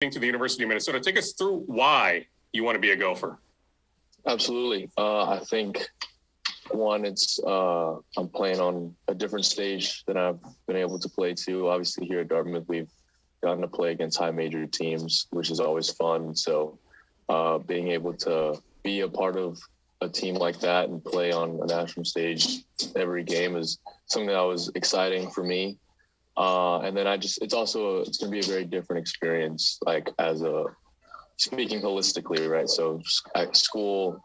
to the University of Minnesota. Take us through why you want to be a Gopher. Absolutely. I think one, it's I'm playing on a different stage than I've been able to play to. Obviously, here at Dartmouth, we've gotten to play against high major teams, which is always fun. So being able to be a part of a team like that and play on a national stage every game is something that was exciting for me. And then it's going to be a very different experience, like speaking holistically, right? So at school,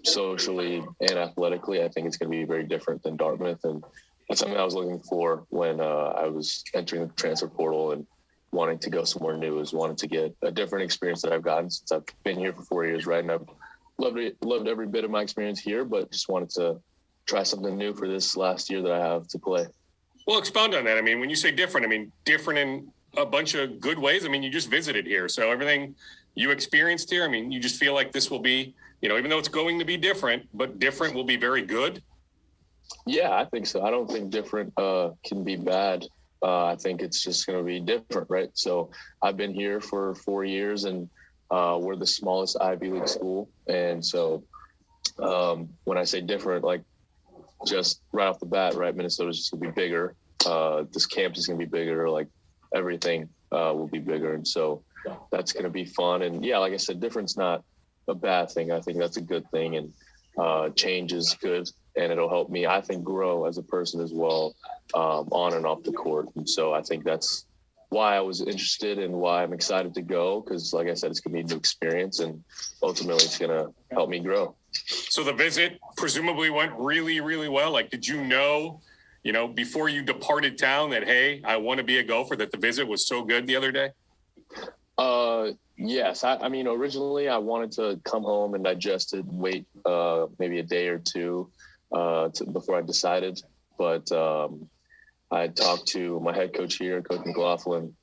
socially and athletically, I think it's going to be very different than Dartmouth. And that's something I was looking for when I was entering the transfer portal and wanting to go somewhere new, is wanting to get a different experience that I've gotten since I've been here for 4 years, right? And I've loved every bit of my experience here, but just wanted to try something new for this last year that I have to play. Well, expound on that. I mean, when you say different, I mean, different in a bunch of good ways. I mean, you just visited here. So everything you experienced here, I mean, you just feel like this will be, even though it's going to be different, but different will be very good. Yeah, I think so. I don't think different can be bad. I think it's just going to be different, right? So I've been here for 4 years, and we're the smallest Ivy League school. And so when I say different, like just right off the bat, right, Minnesota's just going to be bigger. This campus is going to be bigger. Like everything will be bigger. And so that's going to be fun. And yeah, like I said, different's not a bad thing. I think that's a good thing. And change is good. And it'll help me, I think, grow as a person as well, on and off the court. And so I think that's why I was interested and why I'm excited to go, because like I said, it's going to be a new experience, and ultimately it's going to help me grow. So the visit presumably went really, really well. Like, did you know, before you departed town that, hey, I want to be a Gopher, that the visit was so good the other day? Yes. I mean, originally I wanted to come home and digest it and wait maybe a day or two before I decided. But I talked to my head coach here, Coach McLaughlin.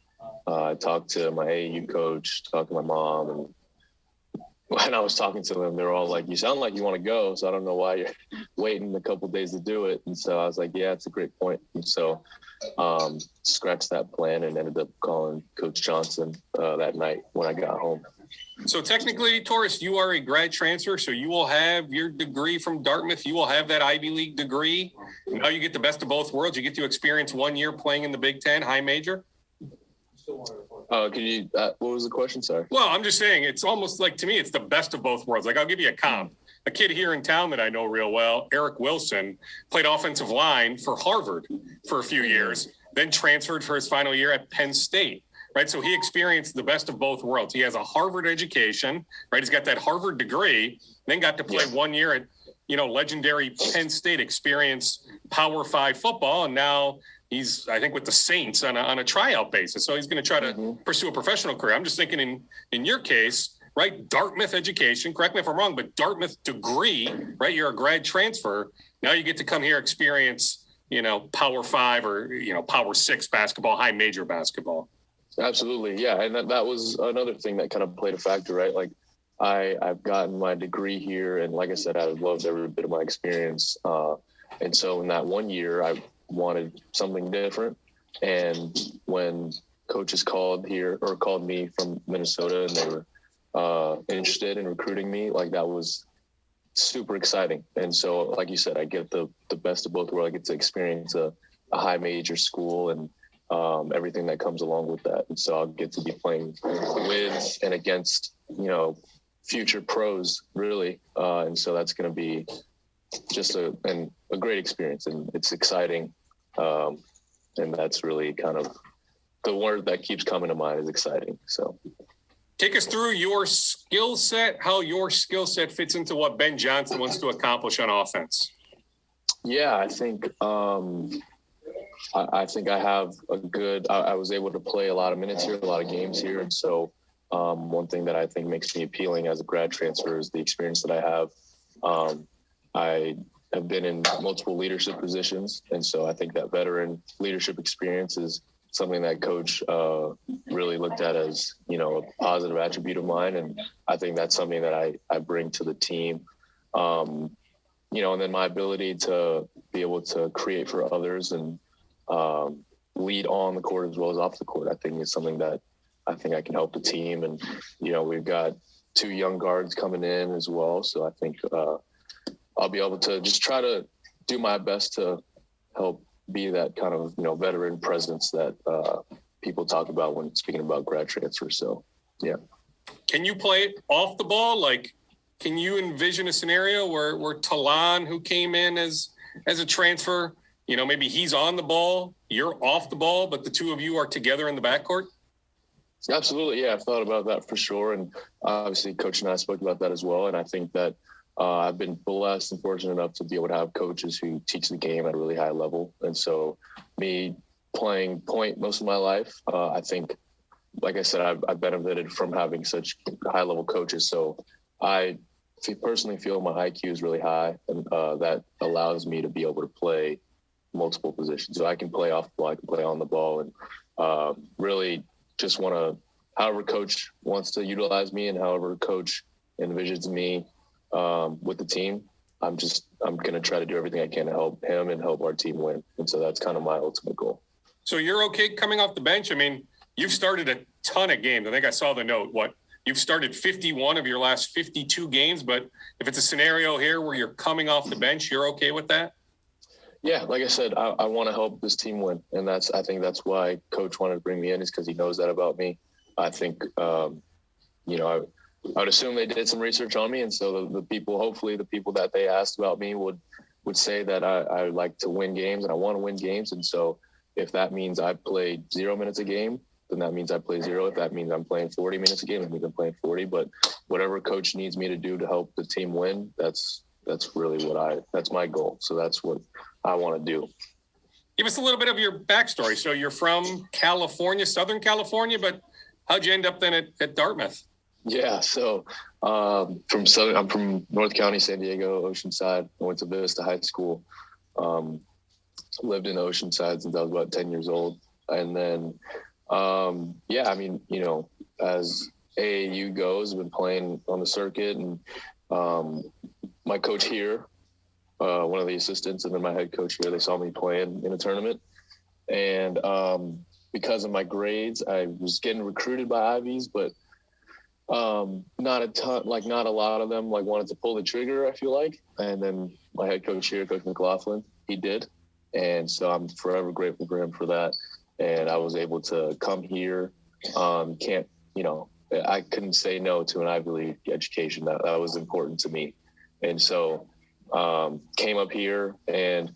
I talked to my AAU coach, talked to my mom. And when I was talking to them, they were all like, you sound like you want to go, so I don't know why you're waiting a couple of days to do it. And so I was like, yeah, it's a great point. And so scratched that plan and ended up calling Coach Johnson that night when I got home. So technically, Taurus, you are a grad transfer, so you will have your degree from Dartmouth. You will have that Ivy League degree. Now you get the best of both worlds. You get to experience 1 year playing in the Big Ten, high major. Can you, what was the question? Sorry. Well, I'm just saying, it's almost like, to me, it's the best of both worlds. Like, I'll give you a comp. A kid here in town that I know real well, Eric Wilson, played offensive line for Harvard for a few years, then transferred for his final year at Penn State. Right. So he experienced the best of both worlds. He has a Harvard education, right? He's got that Harvard degree, then got to play 1 year at, legendary Penn State, experience Power 5 football. And now he's, I think, with the Saints on a tryout basis. So he's going to try to pursue a professional career. I'm just thinking in your case, right? Dartmouth education, correct me if I'm wrong, but Dartmouth degree, right? You're a grad transfer. Now you get to come here, experience, Power 5 or, Power 6 basketball, high major basketball. Absolutely. Yeah. And that was another thing that kind of played a factor, right? Like I've gotten my degree here, and like I said, I loved every bit of my experience. And so in that 1 year, I wanted something different. And when coaches called me from Minnesota and they were interested in recruiting me, like that was super exciting. And so, like you said, I get the best of both worlds. I get to experience a high major school and everything that comes along with that. And so I'll get to be playing with and against, future pros, really. And so that's going to be just a great experience, and it's exciting. And that's really kind of the word that keeps coming to mind, is exciting. So take us through your skill set, how your skill set fits into what Ben Johnson wants to accomplish on offense. Yeah, I think I have I was able to play a lot of minutes here, a lot of games here. And so one thing that I think makes me appealing as a grad transfer is the experience that I have. I have been in multiple leadership positions. And so I think that veteran leadership experience is something that coach really looked at as, a positive attribute of mine. And I think that's something that I bring to the team. And then my ability to be able to create for others and lead on the court as well as off the court, I think is something that I think I can help the team. And, we've got 2 young guards coming in as well. So I think I'll be able to just try to do my best to help be that kind of, veteran presence that people talk about when speaking about grad transfer. So, yeah. Can you play off the ball? Like, can you envision a scenario where Talon, who came in as a transfer, maybe he's on the ball, you're off the ball, but the 2 of you are together in the backcourt? Absolutely. Yeah, I've thought about that for sure. And obviously Coach and I spoke about that as well. And I think that I've been blessed and fortunate enough to be able to have coaches who teach the game at a really high level. And so me playing point most of my life, I think, like I said, I've benefited from having such high level coaches. So I personally feel my IQ is really high, and that allows me to be able to play multiple positions. So I can play off the ball, I can play on the ball, and really just want to, however coach wants to utilize me and however coach envisions me with the team, I'm going to try to do everything I can to help him and help our team win. And so that's kind of my ultimate goal. So you're okay coming off the bench? I mean, you've started a ton of games. I think I saw the note. You've started 51 of your last 52 games, but if it's a scenario here where you're coming off the bench, you're okay with that? Yeah, like I said, I want to help this team win. And I think that's why coach wanted to bring me in, is because he knows that about me. I think, I would assume they did some research on me. And so hopefully the people that they asked about me would say that I like to win games and I want to win games. And so if that means I play 0 minutes a game, then that means I play 0. If that means I'm playing 40 minutes a game, that means I'm playing 40. But whatever coach needs me to do to help the team win, that's really that's my goal. So that's what I want to do. Give us a little bit of your backstory. So you're from California, Southern California, but how'd you end up then at Dartmouth? Yeah, so I'm from North County, San Diego, Oceanside. I went to Vista High School. Lived in Oceanside since I was about 10 years old. And then, as AAU goes, I've been playing on the circuit, and my coach here, one of the assistants, and then my head coach here, they saw me playing in a tournament. And because of my grades, I was getting recruited by Ivies, but not a lot of them wanted to pull the trigger, I feel like. And then my head coach here, Coach McLaughlin, he did. And so I'm forever grateful for him for that. And I was able to come here. I couldn't say no to an Ivy League education. That was important to me. And so came up here, and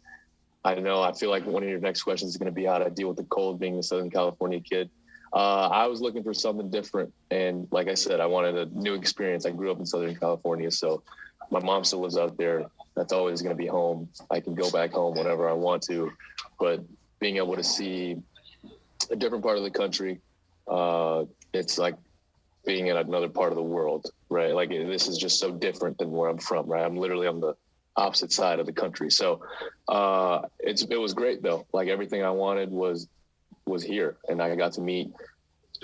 I feel like one of your next questions is going to be how to deal with the cold, being a Southern California kid. I was looking for something different. And like I said, I wanted a new experience. I grew up in Southern California, so my mom still lives out there. That's always going to be home. I can go back home whenever I want to, but being able to see a different part of the country, it's like being in another part of the world, right? Like, this is just so different than where I'm from, right? I'm literally on the opposite side of the country. So it was great though. Like, everything I wanted was here, and I got to meet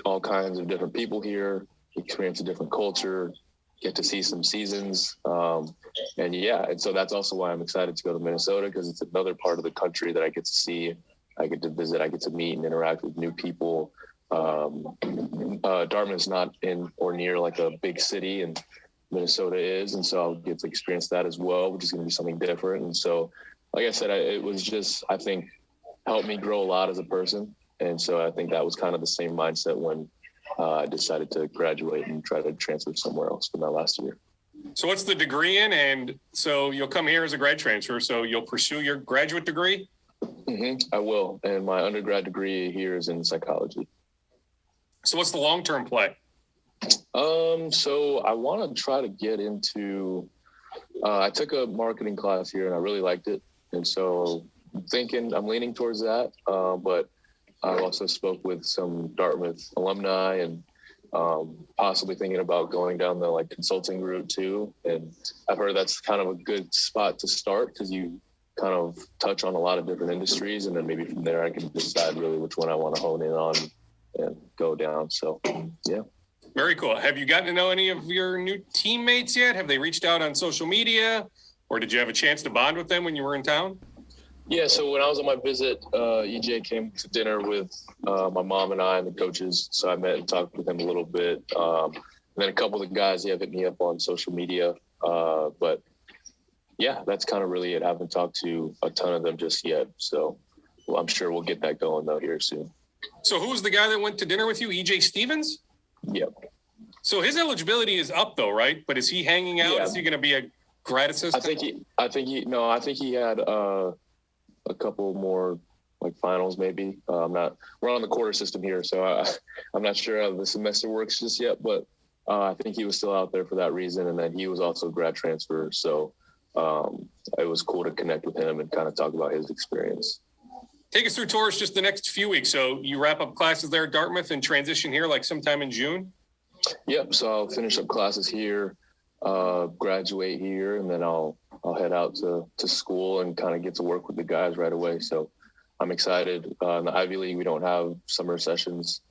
all kinds of different people here, experience a different culture, get to see some seasons. And so that's also why I'm excited to go to Minnesota, because it's another part of the country that I get to see, I get to visit, I get to meet and interact with new people. Dartmouth is not in or near like a big city, and Minnesota is. And so I'll get to experience that as well, which is going to be something different. And so, like I said, it was just, I think, helped me grow a lot as a person. And so I think that was kind of the same mindset when I decided to graduate and try to transfer somewhere else for my last year. So what's the degree in? And so you'll come here as a grad transfer, so you'll pursue your graduate degree? Mm-hmm. I will. And my undergrad degree here is in psychology. So what's the long-term play? So I want to try to get into, I took a marketing class here and I really liked it. And so I'm leaning towards that. But I also spoke with some Dartmouth alumni and possibly thinking about going down the consulting route too. And I've heard that's kind of a good spot to start, because you kind of touch on a lot of different industries, and then maybe from there I can decide really which one I want to hone in on and go down. So, yeah. Very cool. Have you gotten to know any of your new teammates yet? Have they reached out on social media, or did you have a chance to bond with them when you were in town? Yeah, so when I was on my visit, EJ came to dinner with my mom and I and the coaches. So I met and talked with him a little bit. And then a couple of the guys, hit me up on social media. But yeah, that's kind of really it. I haven't talked to a ton of them just yet. So I'm sure we'll get that going, though, here soon. So who was the guy that went to dinner with you? EJ Stevens? Yep. So his eligibility is up, though, right? But is he hanging out? Yeah. Is he going to be a grad assistant? I think he had a couple more like finals maybe. We're on the quarter system here, so I'm not sure how the semester works just yet, but I think he was still out there for that reason. And then he was also grad transfer. So it was cool to connect with him and kind of talk about his experience. Take us through Taurus just the next few weeks. So you wrap up classes there at Dartmouth and transition here like sometime in June? Yep. So I'll finish up classes here, graduate here, and then I'll head out to school and kind of get to work with the guys right away. So I'm excited. In the Ivy League, we don't have summer sessions.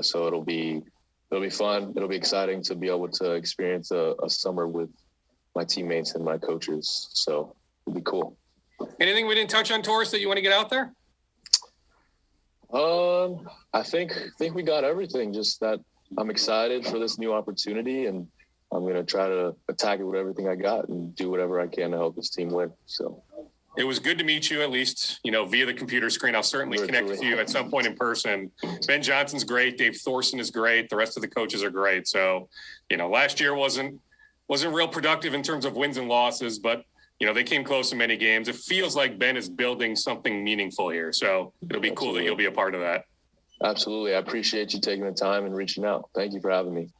So it'll be fun. It'll be exciting to be able to experience a summer with my teammates and my coaches. So it'll be cool. Anything we didn't touch on, Taurus, that you want to get out there? I think we got everything. Just that I'm excited for this new opportunity, and I'm going to try to attack it with everything I got and do whatever I can to help this team win. So it was good to meet you, at least, via the computer screen. I'll certainly connect with you at some point in person. Ben Johnson's great. Dave Thorson is great. The rest of the coaches are great. So, last year wasn't real productive in terms of wins and losses, but they came close in many games. It feels like Ben is building something meaningful here. So it'll be cool that you'll be a part of that. Absolutely. I appreciate you taking the time and reaching out. Thank you for having me.